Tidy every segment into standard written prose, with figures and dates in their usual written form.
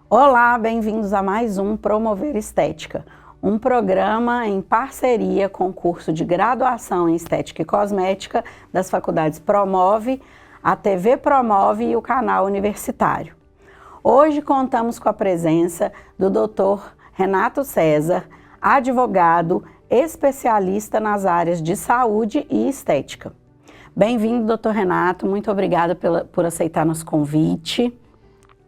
Olá, bem-vindos a mais um Promover Estética, um programa em parceria com o curso de graduação em Estética e Cosmética das faculdades Promove, a TV Promove e o canal universitário. Hoje contamos com a presença do Dr. Renato César, advogado, especialista nas áreas de saúde e estética. Bem-vindo, doutor Renato, muito obrigada por aceitar nosso convite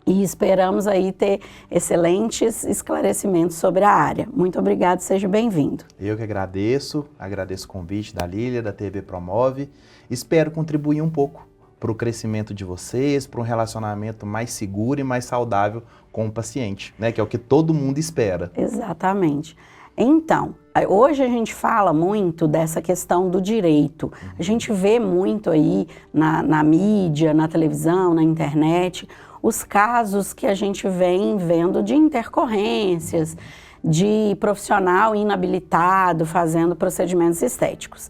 e esperamos aí ter excelentes esclarecimentos sobre a área. Muito obrigado, seja bem-vindo. Eu que agradeço o convite da Lília, da TV Promove. Espero contribuir um pouco para o crescimento de vocês, para um relacionamento mais seguro e mais saudável com o paciente, né? Que é o que todo mundo espera. Exatamente. Então, hoje a gente fala muito dessa questão do direito. A gente vê muito aí na mídia, na televisão, na internet, os casos que a gente vem vendo de intercorrências, de profissional inabilitado fazendo procedimentos estéticos.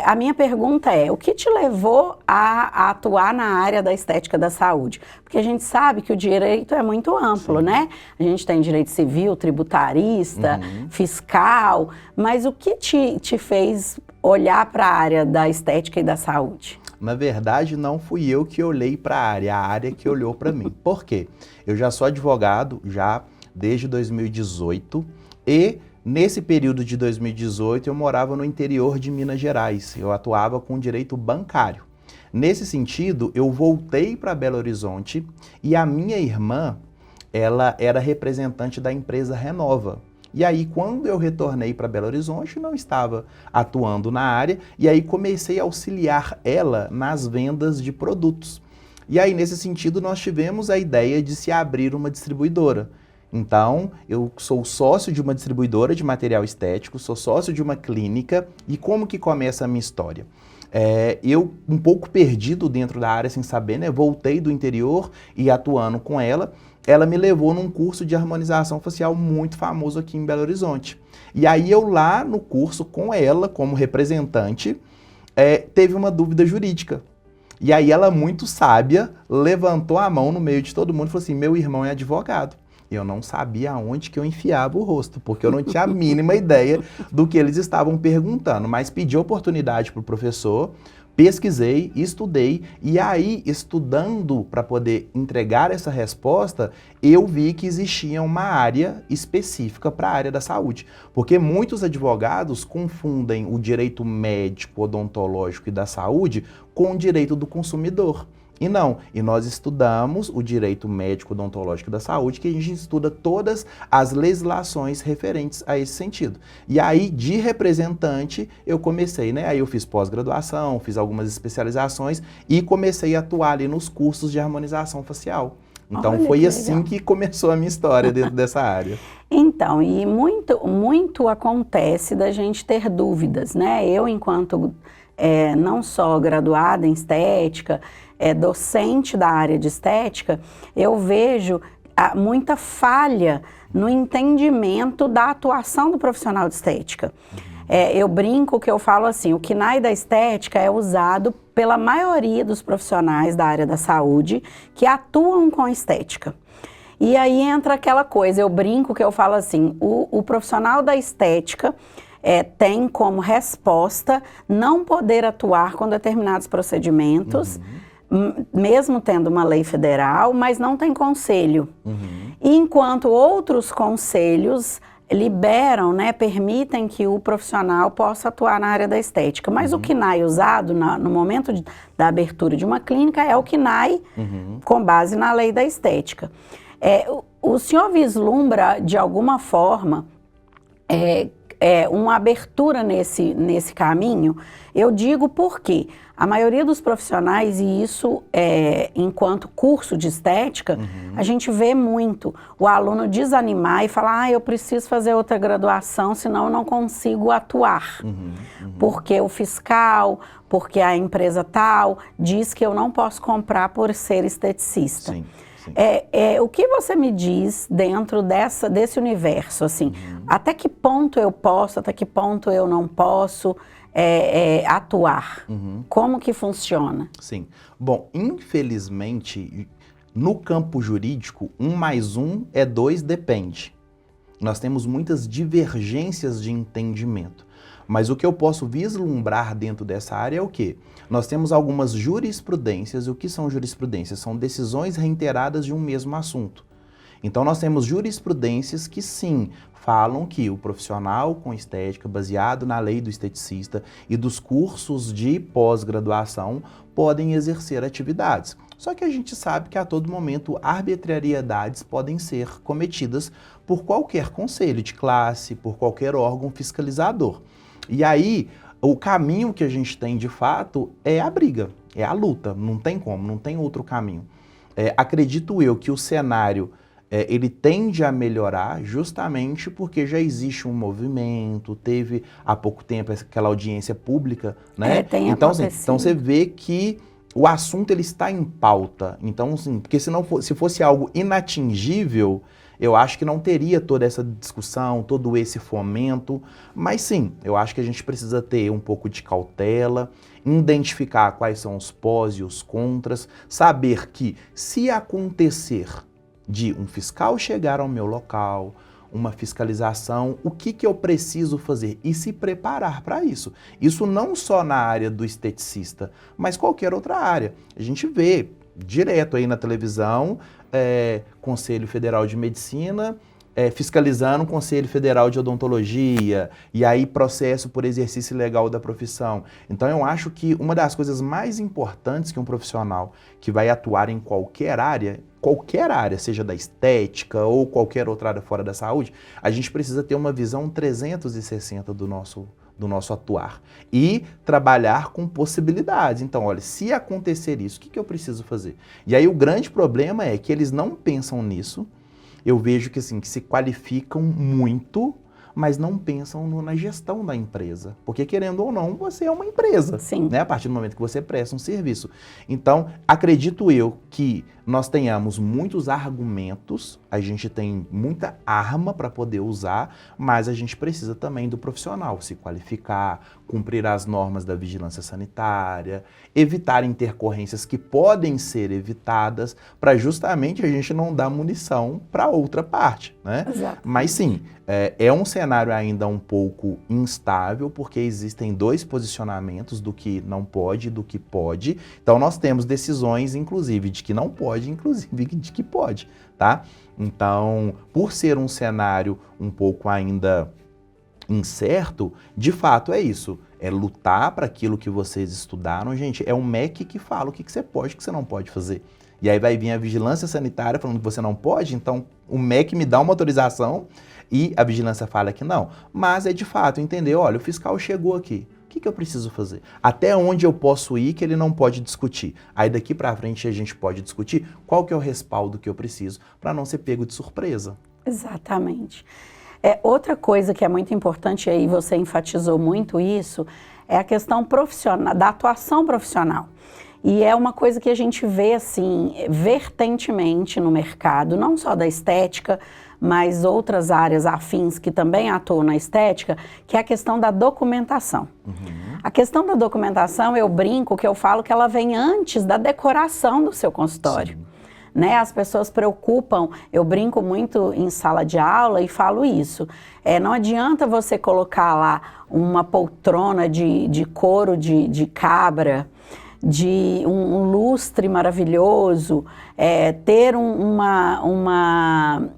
A minha pergunta é, o que te levou a atuar na área da estética da saúde? Porque a gente sabe que o direito é muito amplo, sim, né? A gente tem direito civil, tributarista, fiscal, mas o que te fez olhar para a área da estética e da saúde? Na verdade, não fui eu que olhei para a área que olhou para mim. Por quê? Eu já sou advogado já desde 2018 e nesse período de 2018 eu morava no interior de Minas Gerais. Eu atuava com direito bancário. Nesse sentido, eu voltei para Belo Horizonte e a minha irmã, ela era representante da empresa Renova. E aí, quando eu retornei para Belo Horizonte, não estava atuando na área, e aí comecei a auxiliar ela nas vendas de produtos. E aí, nesse sentido, nós tivemos a ideia de se abrir uma distribuidora. Então, eu sou sócio de uma distribuidora de material estético, sou sócio de uma clínica, e como que começa a minha história? Eu, um pouco perdido dentro da área, sem saber, né? Voltei do interior e atuando com ela. Ela me levou num curso de harmonização facial muito famoso aqui em Belo Horizonte. E aí eu lá no curso com ela, como representante, teve uma dúvida jurídica. E aí ela, muito sábia, levantou a mão no meio de todo mundo e falou assim, meu irmão é advogado. E eu não sabia aonde que eu enfiava o rosto, porque eu não tinha a mínima ideia do que eles estavam perguntando. Mas pedi oportunidade para o professor, pesquisei, estudei, e aí, estudando para poder entregar essa resposta, eu vi que existia uma área específica para a área da saúde. Porque muitos advogados confundem o direito médico, odontológico e da saúde com o direito do consumidor. E não, e nós estudamos o direito médico odontológico da saúde, que a gente estuda todas as legislações referentes a esse sentido. E aí, de representante, eu comecei, né? Aí eu fiz pós-graduação, fiz algumas especializações e comecei a atuar ali nos cursos de harmonização facial. Então, olha, foi assim que começou a minha história dentro dessa área. Então, e muito acontece da gente ter dúvidas, né? Eu, enquanto não só graduada em estética, docente da área de estética, eu vejo muita falha no entendimento da atuação do profissional de estética. Eu brinco que eu falo assim, o KNAI da estética é usado pela maioria dos profissionais da área da saúde que atuam com estética. E aí entra aquela coisa, eu brinco que eu falo assim, o profissional da estética tem como resposta não poder atuar com determinados procedimentos, mesmo tendo uma lei federal, mas não tem conselho. E enquanto outros conselhos liberam, né, permitem que o profissional possa atuar na área da estética. Mas o KNAI usado no momento da abertura de uma clínica é o KNAI com base na lei da estética. O senhor vislumbra, de alguma forma, uma abertura nesse caminho? Eu digo porque a maioria dos profissionais, e isso enquanto curso de estética, a gente vê muito o aluno desanimar e falar, eu preciso fazer outra graduação, senão eu não consigo atuar. Porque o fiscal, porque a empresa tal, diz que eu não posso comprar por ser esteticista. Sim. O que você me diz dentro desse universo, assim, até que ponto eu posso, até que ponto eu não posso atuar? Como que funciona? Sim. Bom, infelizmente, no campo jurídico, 1 mais 1 é 2, depende. Nós temos muitas divergências de entendimento. Mas o que eu posso vislumbrar dentro dessa área é o quê? Nós temos algumas jurisprudências. E o que são jurisprudências? São decisões reiteradas de um mesmo assunto. Então nós temos jurisprudências que sim, falam que o profissional com estética, baseado na lei do esteticista e dos cursos de pós-graduação, podem exercer atividades. Só que a gente sabe que a todo momento arbitrariedades podem ser cometidas por qualquer conselho de classe, por qualquer órgão fiscalizador. E aí, o caminho que a gente tem de fato é a briga, é a luta, não tem como, não tem outro caminho. Acredito eu que o cenário ele tende a melhorar justamente porque já existe um movimento, teve há pouco tempo aquela audiência pública, né? Então, assim, então você vê que o assunto ele está em pauta. Então, assim, porque se fosse algo inatingível, eu acho que não teria toda essa discussão, todo esse fomento, mas sim, eu acho que a gente precisa ter um pouco de cautela, identificar quais são os pós e os contras, saber que se acontecer de um fiscal chegar ao meu local, uma fiscalização, o que eu preciso fazer e se preparar para isso. Isso não só na área do esteticista, mas qualquer outra área. A gente vê direto aí na televisão, Conselho Federal de Medicina fiscalizando o Conselho Federal de Odontologia, e aí processo por exercício ilegal da profissão. Então eu acho que uma das coisas mais importantes que um profissional que vai atuar em qualquer área, seja da estética ou qualquer outra área fora da saúde, a gente precisa ter uma visão 360 do nosso atuar e trabalhar com possibilidades. Então, olha, se acontecer isso, o que eu preciso fazer? E aí o grande problema é que eles não pensam nisso. Eu vejo que, assim, que se qualificam muito, mas não pensam na gestão da empresa. Porque, querendo ou não, você é uma empresa. Sim. Né? A partir do momento que você presta um serviço. Então, acredito eu que nós tenhamos muitos argumentos, a gente tem muita arma para poder usar, mas a gente precisa também do profissional se qualificar, cumprir as normas da vigilância sanitária, evitar intercorrências que podem ser evitadas para justamente a gente não dar munição para outra parte, né? Exato. Mas sim, é um cenário ainda um pouco instável, porque existem dois posicionamentos do que não pode e do que pode. Então nós temos decisões, inclusive, de que não pode, inclusive de que pode, tá? Então, por ser um cenário um pouco ainda incerto, de fato é isso. É lutar para aquilo que vocês estudaram. Gente, é o MEC que fala o que você pode e o que você não pode fazer. E aí vai vir a vigilância sanitária falando que você não pode, então o MEC me dá uma autorização e a vigilância fala que não. Mas é de fato entender, olha, o fiscal chegou aqui. O que eu preciso fazer? Até onde eu posso ir que ele não pode discutir? Aí daqui para frente a gente pode discutir qual que é o respaldo que eu preciso para não ser pego de surpresa. Exatamente. Outra coisa que é muito importante, e aí você enfatizou muito isso, é a questão profissional, da atuação profissional. E é uma coisa que a gente vê assim, vertentemente no mercado, não só da estética, mas outras áreas afins que também atuam na estética, que é a questão da documentação. Uhum. A questão da documentação, eu brinco que eu falo que ela vem antes da decoração do seu consultório. Sim. Né? As pessoas preocupam, eu brinco muito em sala de aula e falo isso. Não adianta você colocar lá uma poltrona de couro de cabra, de um lustre maravilhoso, ter uma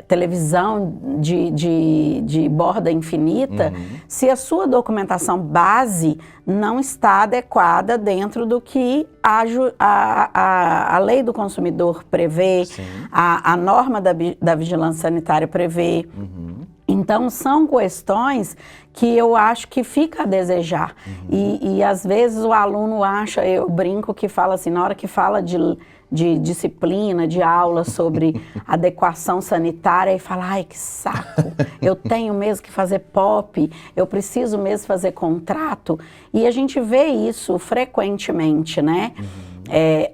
televisão de borda infinita, se a sua documentação base não está adequada dentro do que a lei do consumidor prevê, a norma da vigilância sanitária prevê. Então, são questões que eu acho que fica a desejar. E às vezes o aluno acha, eu brinco que fala assim, na hora que fala de disciplina, de aula sobre adequação sanitária, e fala, ai, que saco, eu tenho mesmo que fazer POP, eu preciso mesmo fazer contrato. E a gente vê isso frequentemente, né?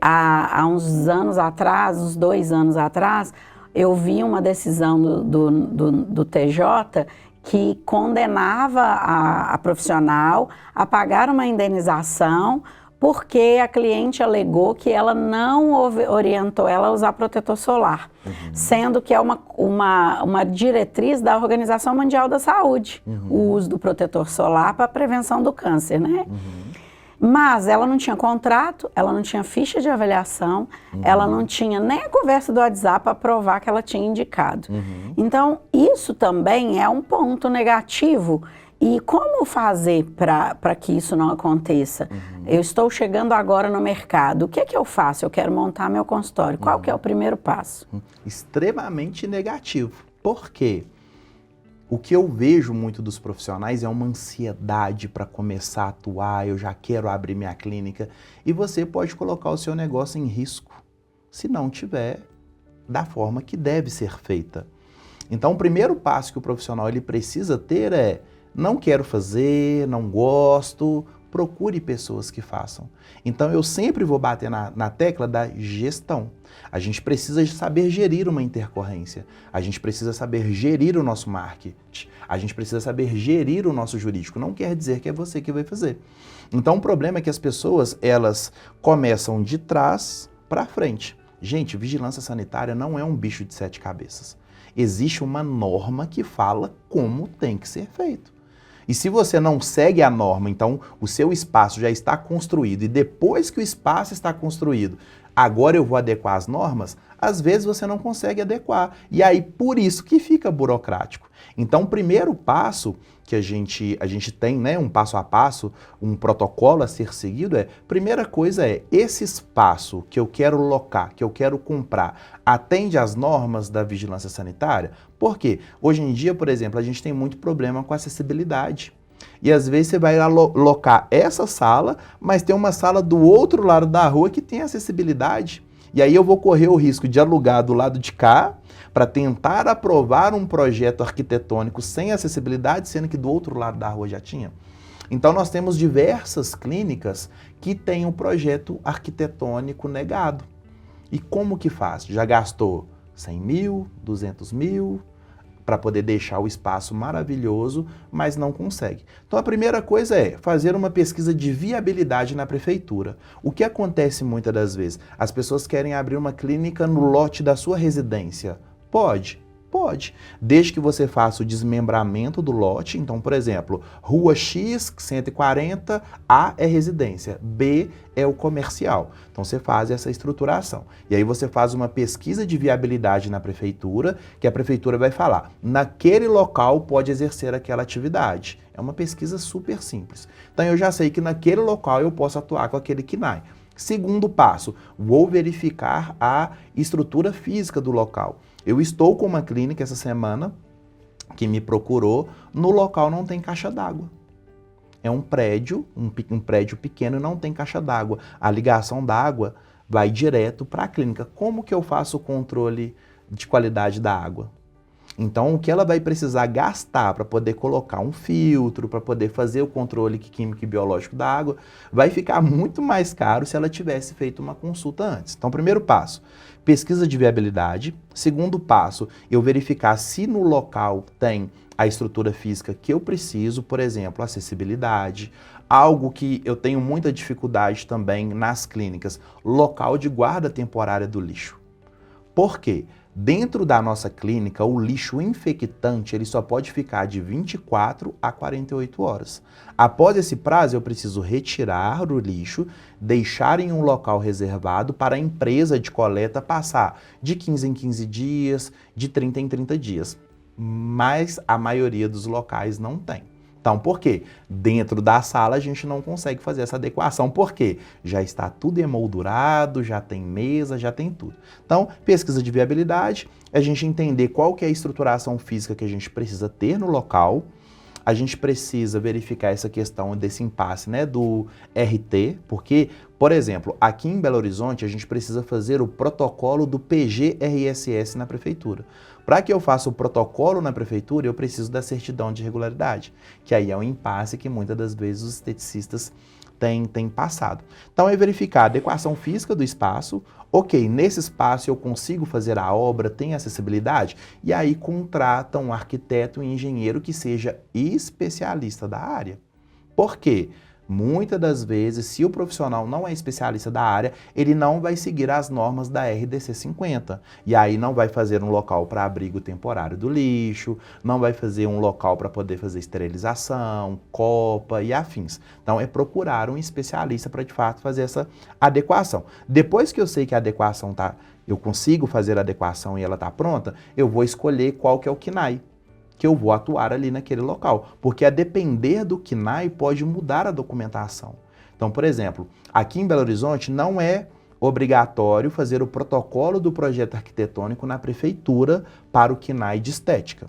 Há uns anos atrás, uns 2 anos atrás, eu vi uma decisão do TJ que condenava a profissional a pagar uma indenização porque a cliente alegou que ela não orientou ela a usar protetor solar, sendo que é uma diretriz da Organização Mundial da Saúde, o uso do protetor solar para a prevenção do câncer, né? Mas ela não tinha contrato, ela não tinha ficha de avaliação, ela não tinha nem a conversa do WhatsApp para provar que ela tinha indicado. Então, isso também é um ponto negativo. E como fazer para que isso não aconteça? Eu estou chegando agora no mercado, o que é que eu faço? Eu quero montar meu consultório. Qual que é o primeiro passo? Extremamente negativo. Por quê? O que eu vejo muito dos profissionais é uma ansiedade para começar a atuar, eu já quero abrir minha clínica. E você pode colocar o seu negócio em risco, se não tiver da forma que deve ser feita. Então, o primeiro passo que o profissional ele precisa ter é: não quero fazer, não gosto, procure pessoas que façam. Então eu sempre vou bater na tecla da gestão. A gente precisa saber gerir uma intercorrência, a gente precisa saber gerir o nosso marketing, a gente precisa saber gerir o nosso jurídico. Não quer dizer que é você que vai fazer. Então o problema é que as pessoas, elas começam de trás para frente. Gente, vigilância sanitária não é um bicho de 7 cabeças. Existe uma norma que fala como tem que ser feito. E se você não segue a norma, então o seu espaço já está construído e depois que o espaço está construído, agora eu vou adequar as normas, às vezes você não consegue adequar. E aí por isso que fica burocrático. Então o primeiro passo que a gente tem, né, um passo a passo, um protocolo a ser seguido primeira coisa esse espaço que eu quero locar, que eu quero comprar, atende às normas da vigilância sanitária? Por quê? Hoje em dia, por exemplo, a gente tem muito problema com acessibilidade. E às vezes você vai locar essa sala, mas tem uma sala do outro lado da rua que tem acessibilidade. E aí eu vou correr o risco de alugar do lado de cá para tentar aprovar um projeto arquitetônico sem acessibilidade, sendo que do outro lado da rua já tinha. Então nós temos diversas clínicas que têm um projeto arquitetônico negado. E como que faz? Já gastou 100 mil, 200 mil para poder deixar o espaço maravilhoso, mas não consegue. Então a primeira coisa é fazer uma pesquisa de viabilidade na prefeitura. O que acontece muitas das vezes? As pessoas querem abrir uma clínica no lote da sua residência. Pode? Pode, desde que você faça o desmembramento do lote. Então, por exemplo, rua X, 140, A é residência, B é o comercial. Então, você faz essa estruturação. E aí você faz uma pesquisa de viabilidade na prefeitura, que a prefeitura vai falar, naquele local pode exercer aquela atividade. É uma pesquisa super simples. Então, eu já sei que naquele local eu posso atuar com aquele KNAI. Segundo passo, vou verificar a estrutura física do local. Eu estou com uma clínica essa semana que me procurou, no local não tem caixa d'água. É um prédio pequeno e não tem caixa d'água. A ligação d'água vai direto para a clínica. Como que eu faço o controle de qualidade da água? Então, o que ela vai precisar gastar para poder colocar um filtro, para poder fazer o controle químico e biológico da água, vai ficar muito mais caro se ela tivesse feito uma consulta antes. Então, primeiro passo, pesquisa de viabilidade. Segundo passo, eu verificar se no local tem a estrutura física que eu preciso, por exemplo, acessibilidade. Algo que eu tenho muita dificuldade também nas clínicas, local de guarda temporária do lixo. Por quê? Dentro da nossa clínica, o lixo infectante ele só pode ficar de 24 a 48 horas. Após esse prazo, eu preciso retirar o lixo, deixar em um local reservado para a empresa de coleta passar de 15 em 15 dias, de 30 em 30 dias. Mas a maioria dos locais não tem. Então, por quê? Dentro da sala a gente não consegue fazer essa adequação. Por quê? Já está tudo emoldurado, já tem mesa, já tem tudo. Então, pesquisa de viabilidade, a gente entender qual que é a estruturação física que a gente precisa ter no local. A gente precisa verificar essa questão desse impasse, né, do RT, porque, por exemplo, aqui em Belo Horizonte a gente precisa fazer o protocolo do PGRSS na prefeitura. Para que eu faça o protocolo na prefeitura, eu preciso da certidão de regularidade, que aí é um impasse que muitas das vezes os esteticistas têm passado. Então é verificar a adequação física do espaço. Ok, nesse espaço eu consigo fazer a obra, tem acessibilidade? E aí contrata um arquiteto e engenheiro que seja especialista da área. Por quê? Muitas das vezes, se o profissional não é especialista da área, ele não vai seguir as normas da RDC 50. E aí não vai fazer um local para abrigo temporário do lixo, não vai fazer um local para poder fazer esterilização, copa e afins. Então é procurar um especialista para de fato fazer essa adequação. Depois que eu sei que a adequação eu consigo fazer a adequação e ela está pronta, eu vou escolher qual que é o KNAI que eu vou atuar ali naquele local. Porque a depender do KNAI pode mudar a documentação. Então, por exemplo, aqui em Belo Horizonte não é obrigatório fazer o protocolo do projeto arquitetônico na prefeitura para o KNAI de estética.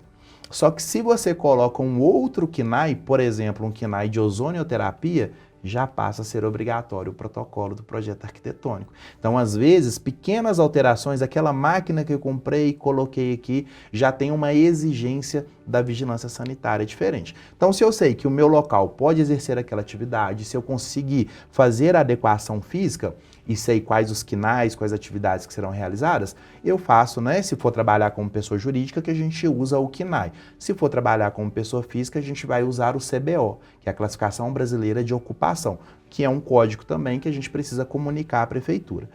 Só que se você coloca um outro KNAI, por exemplo, um KNAI de ozonioterapia, já passa a ser obrigatório o protocolo do projeto arquitetônico. Então, às vezes, pequenas alterações, aquela máquina que eu comprei e coloquei aqui, já tem uma exigência da vigilância sanitária diferente. Então, se eu sei que o meu local pode exercer aquela atividade, se eu conseguir fazer a adequação física, e sei quais os KNAIs, quais atividades que serão realizadas, eu faço, né? Se for trabalhar como pessoa jurídica, que a gente usa o KNAI. Se for trabalhar como pessoa física, a gente vai usar o CBO, que é a Classificação Brasileira de Ocupação, que é um código também que a gente precisa comunicar à prefeitura.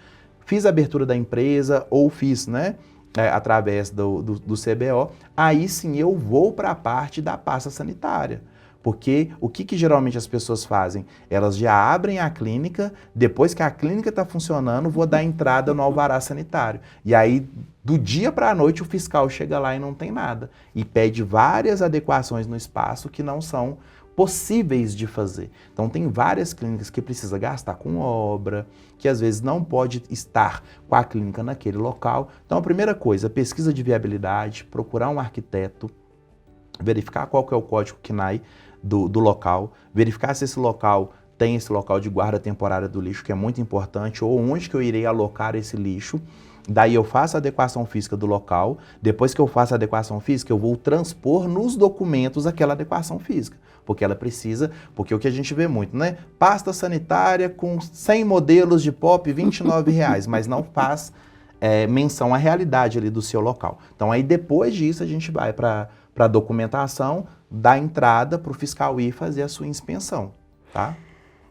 Fiz a abertura da empresa ou fiz, né? Através do CBO, aí sim eu vou para a parte da pasta sanitária. Porque o que geralmente as pessoas fazem? Elas já abrem a clínica, depois que a clínica está funcionando, vou dar entrada no alvará sanitário. E aí, do dia para a noite, o fiscal chega lá e não tem nada. E pede várias adequações no espaço que não são possíveis de fazer. Então, tem várias clínicas que precisa gastar com obra, que às vezes não pode estar com a clínica naquele local. Então, a primeira coisa, pesquisa de viabilidade, procurar um arquiteto, verificar qual que é o código KNAI do local, verificar se esse local tem esse local de guarda temporária do lixo, que é muito importante, ou onde que eu irei alocar esse lixo. Daí eu faço a adequação física do local, depois que eu faço a adequação física, eu vou transpor nos documentos aquela adequação física, porque ela precisa, porque o que a gente vê muito, né? Pasta sanitária com 100 modelos de POP, R$29, mas não faz menção à realidade ali do seu local. Então aí depois disso a gente vai para a documentação, dar entrada para o fiscal ir fazer a sua inspeção, tá?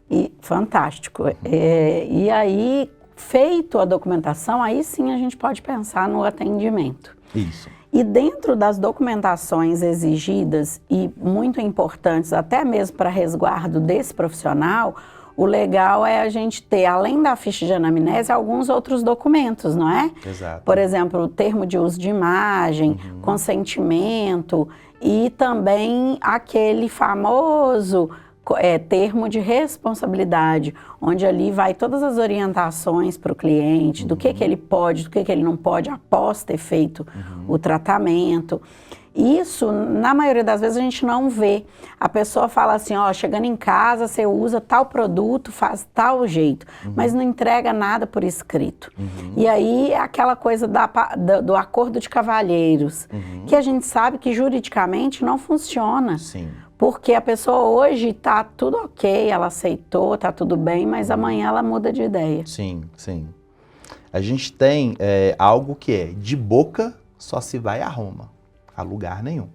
E fantástico. E aí, feito a documentação, aí sim a gente pode pensar no atendimento. Isso. E dentro das documentações exigidas e muito importantes, até mesmo para resguardo desse profissional, o legal é a gente ter, além da ficha de anamnese, alguns outros documentos, não é? Exato. Por exemplo, o termo de uso de imagem, consentimento e também aquele famoso termo de responsabilidade, onde ali vai todas as orientações para o cliente, do que ele pode, do que ele não pode após ter feito o tratamento. Isso, na maioria das vezes, a gente não vê. A pessoa fala assim, ó, chegando em casa, você usa tal produto, faz tal jeito, mas não entrega nada por escrito. E aí, é aquela coisa do acordo de cavalheiros, que a gente sabe que juridicamente não funciona. Sim. Porque a pessoa hoje tá tudo ok, ela aceitou, tá tudo bem, mas amanhã ela muda de ideia. Sim, sim. A gente tem algo que é de boca só se vai a Roma, a lugar nenhum.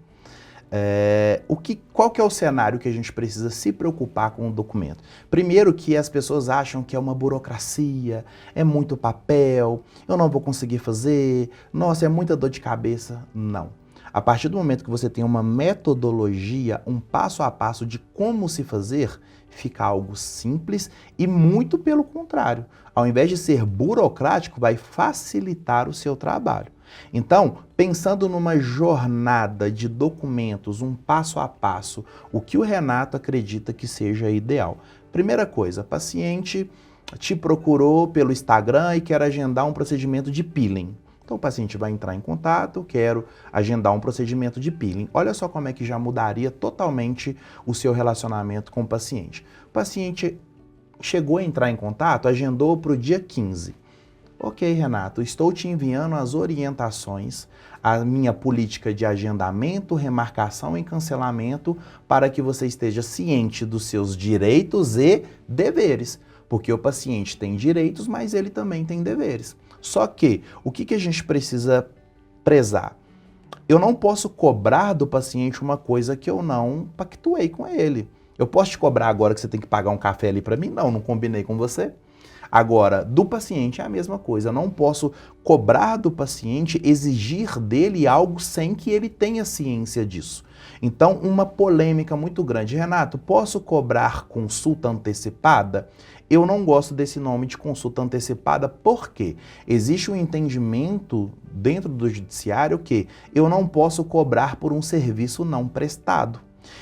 Qual que é o cenário que a gente precisa se preocupar com o documento? Primeiro que as pessoas acham que é uma burocracia, é muito papel, eu não vou conseguir fazer, nossa, é muita dor de cabeça. Não. A partir do momento que você tem uma metodologia, um passo a passo de como se fazer, fica algo simples e muito pelo contrário. Ao invés de ser burocrático, vai facilitar o seu trabalho. Então, pensando numa jornada de documentos, um passo a passo, o que o Renato acredita que seja ideal? Primeira coisa, paciente te procurou pelo Instagram e quer agendar um procedimento de peeling. Então o paciente vai entrar em contato, quero agendar um procedimento de peeling. Olha só como é que já mudaria totalmente o seu relacionamento com o paciente. O paciente chegou a entrar em contato, agendou para o dia 15. Ok, Renato, estou te enviando as orientações, a minha política de agendamento, remarcação e cancelamento para que você esteja ciente dos seus direitos e deveres. Porque o paciente tem direitos, mas ele também tem deveres. Só que, o que a gente precisa prezar? Eu não posso cobrar do paciente uma coisa que eu não pactuei com ele. Eu posso te cobrar agora que você tem que pagar um café ali para mim? Não, não combinei com você. Agora, do paciente é a mesma coisa. Eu não posso cobrar do paciente, exigir dele algo sem que ele tenha ciência disso. Então, uma polêmica muito grande. Renato, posso cobrar consulta antecipada? Eu não gosto desse nome de consulta antecipada porque existe um entendimento dentro do judiciário que eu não posso cobrar por um serviço não prestado.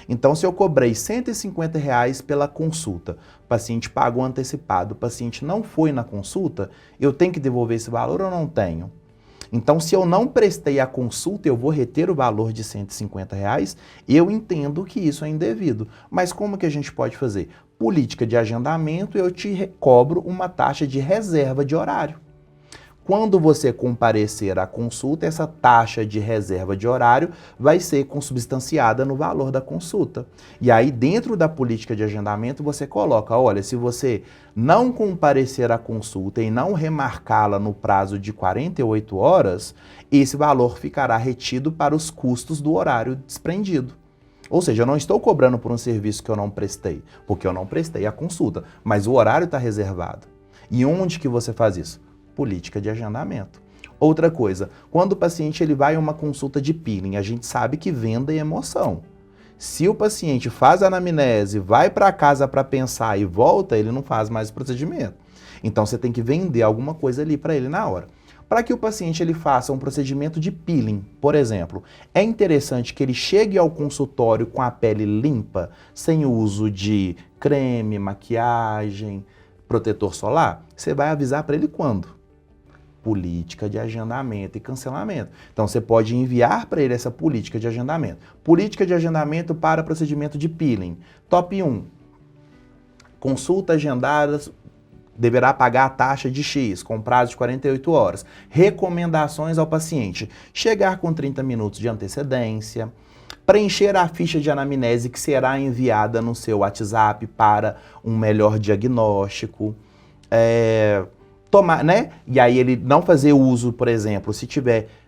Então, se eu cobrei R$ 150 pela consulta, o paciente pagou antecipado, o paciente não foi na consulta, eu tenho que devolver esse valor ou não tenho? Então, se eu não prestei a consulta, eu vou reter o valor de R$ 150, eu entendo que isso é indevido. Mas como que a gente pode fazer? Política de agendamento, eu te cobro uma taxa de reserva de horário. Quando você comparecer à consulta, essa taxa de reserva de horário vai ser consubstanciada no valor da consulta. E aí, dentro da política de agendamento, você coloca, olha, se você não comparecer à consulta e não remarcá-la no prazo de 48 horas, esse valor ficará retido para os custos do horário desprendido. Ou seja, eu não estou cobrando por um serviço que eu não prestei, porque eu não prestei a consulta, mas o horário está reservado. E onde que você faz isso? Política de agendamento. Outra coisa, quando o paciente ele vai a uma consulta de peeling, a gente sabe que venda é emoção. Se o paciente faz a anamnese, vai para casa para pensar e volta, ele não faz mais o procedimento. Então você tem que vender alguma coisa ali para ele na hora. Para que o paciente ele faça um procedimento de peeling, por exemplo, é interessante que ele chegue ao consultório com a pele limpa, sem o uso de creme, maquiagem, protetor solar. Você vai avisar para ele quando? Política de agendamento e cancelamento. Então, você pode enviar para ele essa política de agendamento. Política de agendamento para procedimento de peeling. Top 1. Consulta agendada, deverá pagar a taxa de X, com prazo de 48 horas. Recomendações ao paciente. Chegar com 30 minutos de antecedência. Preencher a ficha de anamnese que será enviada no seu WhatsApp para um melhor diagnóstico. Tomar, né? E aí ele não fazer uso, por exemplo, se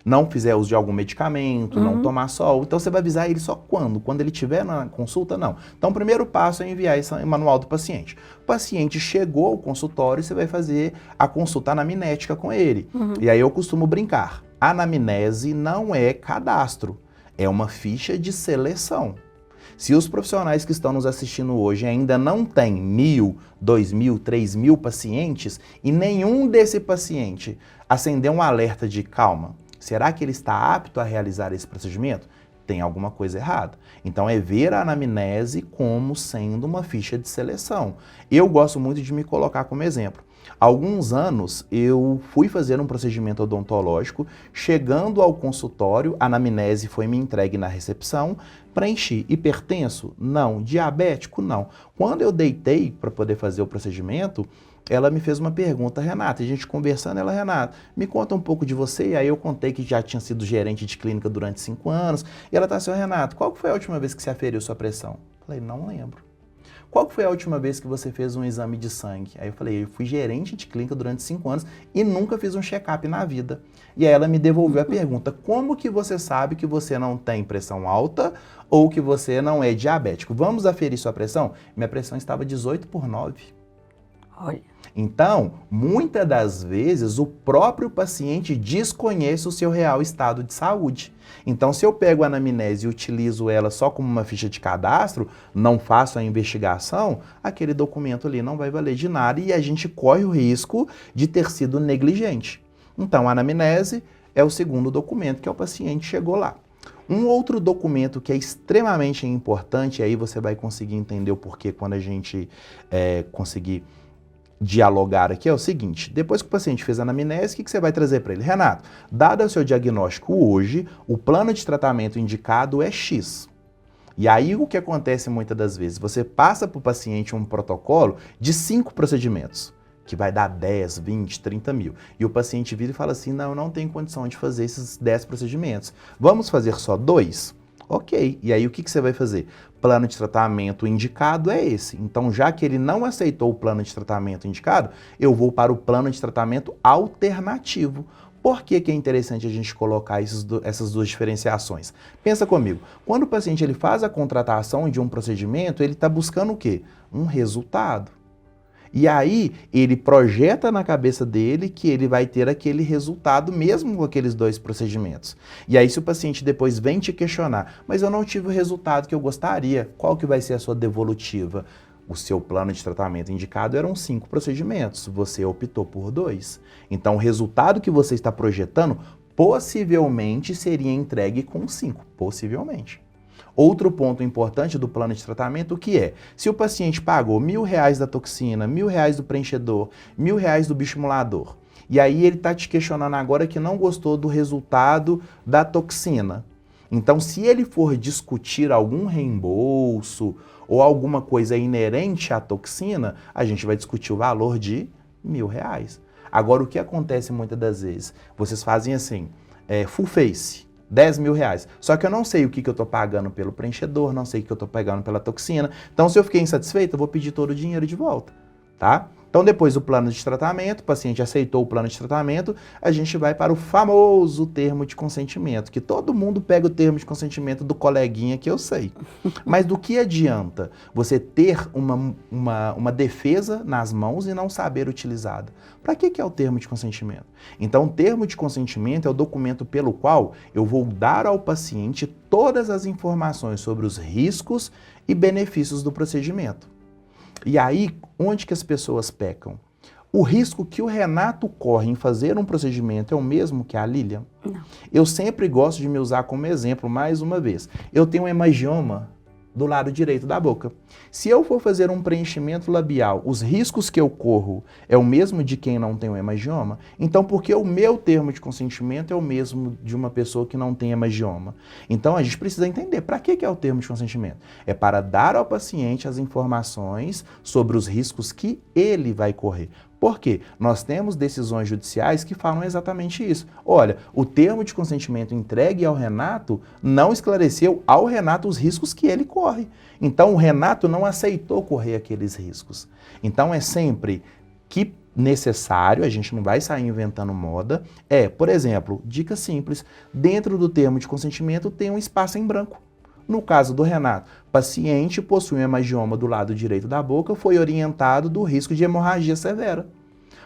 não fizer uso de algum medicamento, não tomar sol. Então você vai avisar ele só quando? Quando ele estiver na consulta, não. Então o primeiro passo é enviar esse manual do paciente. O paciente chegou ao consultório, você vai fazer a consulta anamnética com ele. E aí eu costumo brincar. Anamnese não é cadastro, é uma ficha de seleção. Se os profissionais que estão nos assistindo hoje ainda não têm 1.000, 2.000, 3.000 pacientes e nenhum desse paciente acendeu um alerta de calma, será que ele está apto a realizar esse procedimento? Tem alguma coisa errada. Então é ver a anamnese como sendo uma ficha de seleção. Eu gosto muito de me colocar como exemplo. Há alguns anos eu fui fazer um procedimento odontológico, chegando ao consultório, a anamnese foi me entregue na recepção, preenchi. Hipertenso? Não. Diabético? Não. Quando eu deitei para poder fazer o procedimento, ela me fez uma pergunta, Renata, a gente conversando, ela, Renata, me conta um pouco de você, e aí eu contei que já tinha sido gerente de clínica durante 5 anos, e ela tá assim, Renato, qual foi a última vez que você aferiu sua pressão? Falei, não lembro. Qual foi a última vez que você fez um exame de sangue? Aí eu falei, eu fui gerente de clínica durante 5 anos e nunca fiz um check-up na vida. E aí ela me devolveu a pergunta, como que você sabe que você não tem pressão alta ou que você não é diabético? Vamos aferir sua pressão? Minha pressão estava 18/9. Olha. Então, muitas das vezes, o próprio paciente desconhece o seu real estado de saúde. Então, se eu pego a anamnese e utilizo ela só como uma ficha de cadastro, não faço a investigação, aquele documento ali não vai valer de nada e a gente corre o risco de ter sido negligente. Então, a anamnese é o segundo documento que o paciente chegou lá. Um outro documento que é extremamente importante, e aí você vai conseguir entender o porquê quando a gente conseguir dialogar aqui, é o seguinte, depois que o paciente fez a anamnese, o que você vai trazer para ele? Renato, dado o seu diagnóstico hoje, o plano de tratamento indicado é X. E aí o que acontece muitas das vezes? Você passa para o paciente um protocolo de 5 procedimentos, que vai dar 10, 20, 30 mil. E o paciente vira e fala assim, não, eu não tenho condição de fazer esses 10 procedimentos. Vamos fazer só 2? Ok, e aí o que você vai fazer? Plano de tratamento indicado é esse. Então, já que ele não aceitou o plano de tratamento indicado, eu vou para o plano de tratamento alternativo. Por que que é interessante a gente colocar essas duas diferenciações? Pensa comigo, quando o paciente ele faz a contratação de um procedimento, ele está buscando o quê? Um resultado. E aí, ele projeta na cabeça dele que ele vai ter aquele resultado mesmo com aqueles dois procedimentos. E aí, se o paciente depois vem te questionar, mas eu não tive o resultado que eu gostaria, qual que vai ser a sua devolutiva? O seu plano de tratamento indicado eram 5 procedimentos, você optou por 2. Então, o resultado que você está projetando possivelmente seria entregue com 5, possivelmente. Outro ponto importante do plano de tratamento, o que é? Se o paciente pagou R$1.000 da toxina, R$1.000 do preenchedor, R$1.000 do bioestimulador, e aí ele está te questionando agora que não gostou do resultado da toxina. Então, se ele for discutir algum reembolso ou alguma coisa inerente à toxina, a gente vai discutir o valor de R$1.000. Agora, o que acontece muitas das vezes? Vocês fazem assim, full face, R$10.000. Só que eu não sei o que eu estou pagando pelo preenchedor, não sei o que eu estou pagando pela toxina. Então, se eu fiquei insatisfeito, eu vou pedir todo o dinheiro de volta, tá? Então, depois do plano de tratamento, o paciente aceitou o plano de tratamento, a gente vai para o famoso termo de consentimento, que todo mundo pega o termo de consentimento do coleguinha, que eu sei. Mas do que adianta você ter uma defesa nas mãos e não saber utilizá-la? Para que é o termo de consentimento? Então, o termo de consentimento é o documento pelo qual eu vou dar ao paciente todas as informações sobre os riscos e benefícios do procedimento. E aí, onde que as pessoas pecam? O risco que o Renato corre em fazer um procedimento é o mesmo que a Lilian? Não. Eu sempre gosto de me usar como exemplo, mais uma vez. Eu tenho um hemangioma do lado direito da boca. Se eu for fazer um preenchimento labial, os riscos que eu corro é o mesmo de quem não tem um hemangioma? Então, por que o meu termo de consentimento é o mesmo de uma pessoa que não tem hemangioma? Então, a gente precisa entender para que é o termo de consentimento. É para dar ao paciente as informações sobre os riscos que ele vai correr. Por quê? Nós temos decisões judiciais que falam exatamente isso. Olha, o termo de consentimento entregue ao Renato não esclareceu ao Renato os riscos que ele corre. Então, o Renato não aceitou correr aqueles riscos. Então, é sempre que necessário, a gente não vai sair inventando moda, por exemplo, dica simples, dentro do termo de consentimento tem um espaço em branco. No caso do Renato, paciente possui um hemangioma do lado direito da boca, foi orientado do risco de hemorragia severa.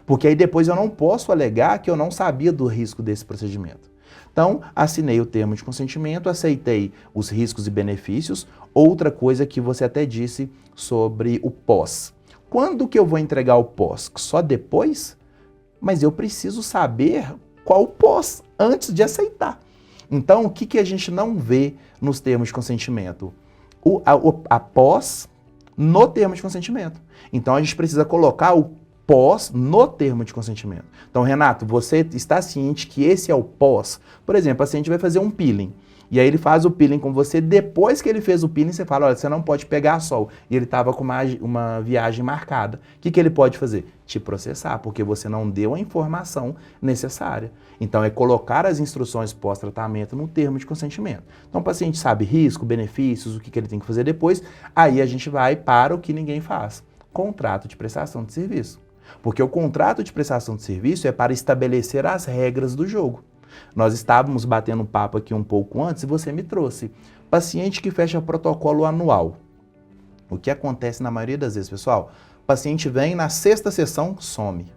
Porque aí depois eu não posso alegar que eu não sabia do risco desse procedimento. Então, assinei o termo de consentimento, aceitei os riscos e benefícios. Outra coisa que você até disse sobre o pós. Quando que eu vou entregar o pós? Só depois? Mas eu preciso saber qual o pós antes de aceitar. Então, o que a gente não vê nos termos de consentimento? A pós no termo de consentimento. Então, a gente precisa colocar o pós no termo de consentimento. Então, Renato, você está ciente que esse é o pós? Por exemplo, o paciente vai fazer um peeling. E aí ele faz o peeling com você, depois que ele fez o peeling, você fala, olha, você não pode pegar sol. E ele estava com uma viagem marcada. O que ele pode fazer? Te processar, porque você não deu a informação necessária. Então, é colocar as instruções pós-tratamento no termo de consentimento. Então, o paciente sabe risco, benefícios, o que ele tem que fazer depois, aí a gente vai para o que ninguém faz. Contrato de prestação de serviço. Porque o contrato de prestação de serviço é para estabelecer as regras do jogo. Nós estávamos batendo um papo aqui um pouco antes e você me trouxe. Paciente que fecha protocolo anual. O que acontece na maioria das vezes, pessoal? O paciente vem na 6ª sessão, some.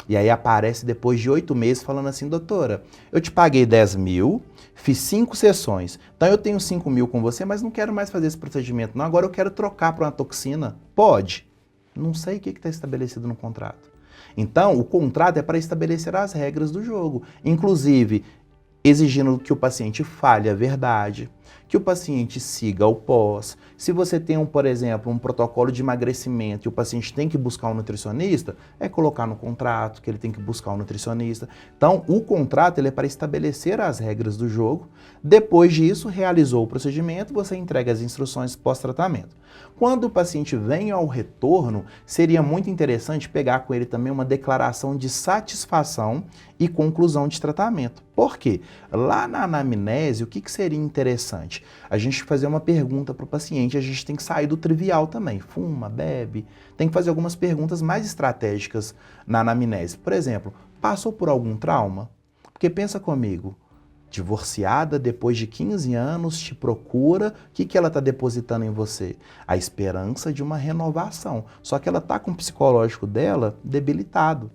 E aí aparece depois de 8 meses falando assim, doutora, eu te paguei 10 mil, fiz 5 sessões. Então eu tenho 5 mil com você, mas não quero mais fazer esse procedimento. Não, agora eu quero trocar para uma toxina. Pode? Não sei o que está estabelecido no contrato. Então, o contrato é para estabelecer as regras do jogo, inclusive exigindo que o paciente fale a verdade, que o paciente siga o pós. Se você tem, por exemplo, um protocolo de emagrecimento e o paciente tem que buscar um nutricionista, é colocar no contrato que ele tem que buscar um nutricionista. Então, o contrato ele é para estabelecer as regras do jogo. Depois disso, realizou o procedimento, você entrega as instruções pós-tratamento. Quando o paciente vem ao retorno, seria muito interessante pegar com ele também uma declaração de satisfação e conclusão de tratamento. Por quê? Lá na anamnese, o que seria interessante? A gente fazer uma pergunta para o paciente, a gente tem que sair do trivial também. Fuma, bebe, tem que fazer algumas perguntas mais estratégicas na anamnese. Por exemplo, passou por algum trauma? Porque pensa comigo, divorciada depois de 15 anos, te procura, o que ela está depositando em você? A esperança de uma renovação. Só que ela está com o psicológico dela debilitado.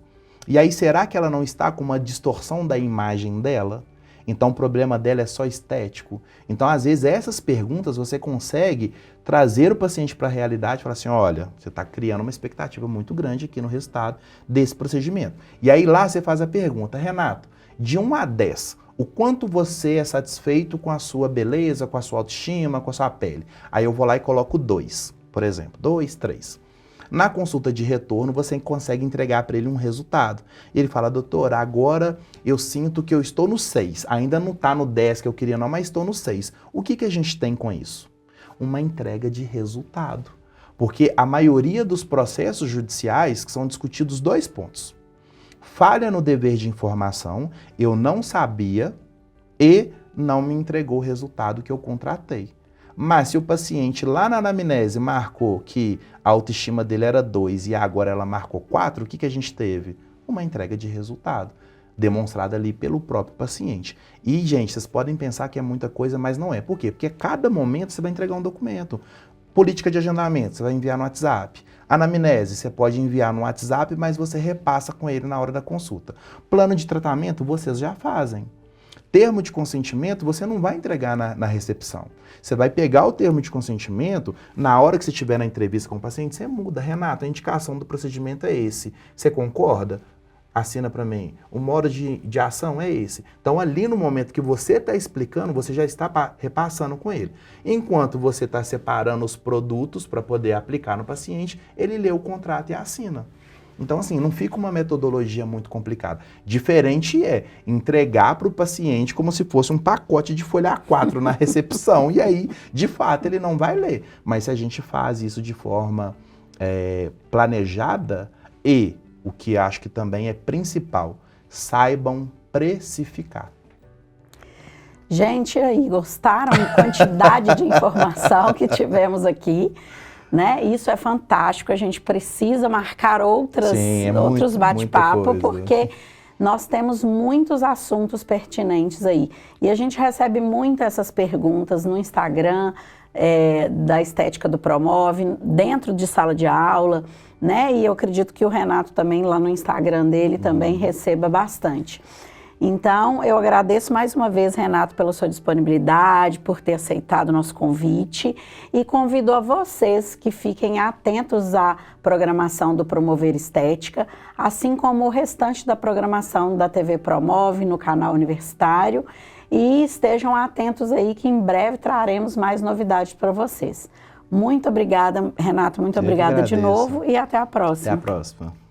E aí, será que ela não está com uma distorção da imagem dela? Então, o problema dela é só estético. Então, às vezes, essas perguntas você consegue trazer o paciente para a realidade e falar assim, olha, você está criando uma expectativa muito grande aqui no resultado desse procedimento. E aí, lá você faz a pergunta, Renato, de 1 a 10, o quanto você é satisfeito com a sua beleza, com a sua autoestima, com a sua pele? Aí eu vou lá e coloco 2, por exemplo, 2, 3. Na consulta de retorno, você consegue entregar para ele um resultado. Ele fala, doutor, agora eu sinto que eu estou no 6. Ainda não está no 10 que eu queria não, mas estou no 6. O que a gente tem com isso? Uma entrega de resultado. Porque a maioria dos processos judiciais que são discutidos 2 pontos. Falha no dever de informação, eu não sabia e não me entregou o resultado que eu contratei. Mas se o paciente lá na anamnese marcou que a autoestima dele era 2 e agora ela marcou 4, o que a gente teve? Uma entrega de resultado, demonstrada ali pelo próprio paciente. E, gente, vocês podem pensar que é muita coisa, mas não é. Por quê? Porque a cada momento você vai entregar um documento. Política de agendamento, você vai enviar no WhatsApp. Anamnese, você pode enviar no WhatsApp, mas você repassa com ele na hora da consulta. Plano de tratamento, vocês já fazem. Termo de consentimento, você não vai entregar na recepção. Você vai pegar o termo de consentimento, na hora que você estiver na entrevista com o paciente, você muda. Renato, a indicação do procedimento é esse. Você concorda? Assina para mim. O modo de ação é esse. Então, ali no momento que você está explicando, você já está repassando com ele. Enquanto você está separando os produtos para poder aplicar no paciente, ele lê o contrato e assina. Então, assim, não fica uma metodologia muito complicada. Diferente é entregar para o paciente como se fosse um pacote de folha A4 na recepção. E aí, de fato, ele não vai ler. Mas se a gente faz isso de forma planejada e, o que acho que também é principal, saibam precificar. Gente, aí, gostaram da quantidade de informação que tivemos aqui? Né? Isso é fantástico, a gente precisa marcar outros bate-papo, porque nós temos muitos assuntos pertinentes aí. E a gente recebe muito essas perguntas no Instagram, da Estética do Promove, dentro de sala de aula, né? E eu acredito que o Renato também, lá no Instagram dele, também receba bastante. Então, eu agradeço mais uma vez, Renato, pela sua disponibilidade, por ter aceitado o nosso convite e convido a vocês que fiquem atentos à programação do Promover Estética, assim como o restante da programação da TV Promove no canal universitário e estejam atentos aí que em breve traremos mais novidades para vocês. Muito obrigada, Renato, muito obrigada de novo e até a próxima. Até a próxima.